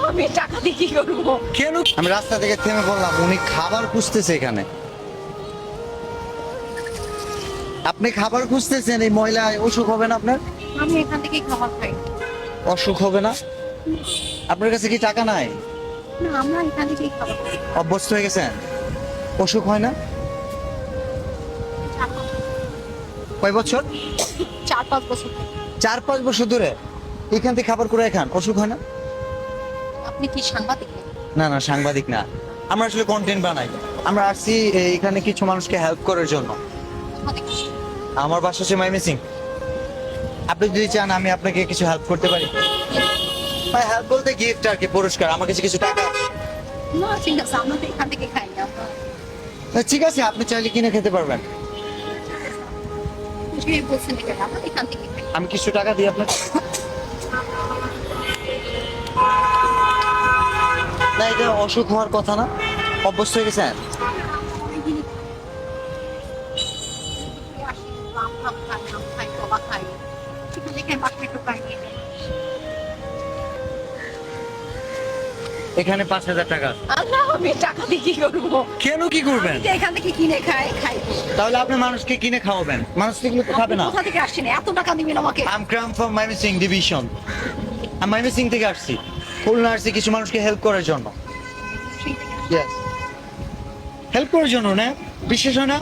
আমি টাকা দিয়ে কি করবো? কেন? আমি রাস্তা থেকে থেমে বললাম উনি খাবার খুঁজতেছে এখানে। আপনি খাবার খুঁজতেছেন, এই মহিলা অসুখ হবে না আপনার? আমি এখান থেকে খাবার খাই। অসুখ হবে না? আপনার কাছে কি টাকা নাই? না, আমরা এখান থেকেই খাবার খাই। অভ্যস্ত হয়ে গেছেন, অসুখ হয় না? কয় বছর? 4-5 বছর থেকে। 4-5 বছর ধরে এখান থেকে খাবার করে খান, অসুখ হয় না? আপনি কি সাংবাদিক? না না, সাংবাদিক না, আমরা আসলে কন্টেন্ট বানাই। আমরা আসছি এখানে কিছু মানুষকে হেল্প করার জন্য। সাংবাদিক? আমার বাসা হচ্ছে ময়মনসিং। আপনি যদি চান আমি আপনাকে কিছু হেল্প করতে পারি। হেল্প বলতে গিফট আর কি, পুরস্কার, আমার কাছে কিছু টাকা আছে। না, ঠিক আছে, আমরা তো এখান থেকে খাই না। ঠিক আছে, আপনি চাইলে কিনে খেতে পারবেন। যে বলছেন এখানে, আমরা এখান থেকে খাই। আমি কিছু টাকা দিই আপনাকে। না, এটা অসুখ হওয়ার কথা না, অভ্যস্ত হয়ে গেছেন। অনেকদিনই আসি, আম খাই, কলা খাই। এখান থেকে বাকি একটু খাই নিয়ে যাই। এখানে 5,000 টাকা আছে। আল্লাহ, আমি টাকা দিয়ে কি করবো? কেন কি করবেন? আমি তো এখান থেকে কিনে খাই। তাহলে আপনি মানুষকে কিনে খাওয়াবেন, মানুষ এগুলো তো খাবে আপনি না। কোথা থেকে আসছেন? এত টাকা দিবেন আমাকে? আম ক্রাম ফ্রম ময়মনসিং ডিভিশন। আমি ময়মনসিং থেকে আসছি, খুলনা আসছি কিছু মানুষকে হেল্প করার জন্য। হেল্প করার জন্য না, বিশ্বাস হয় না?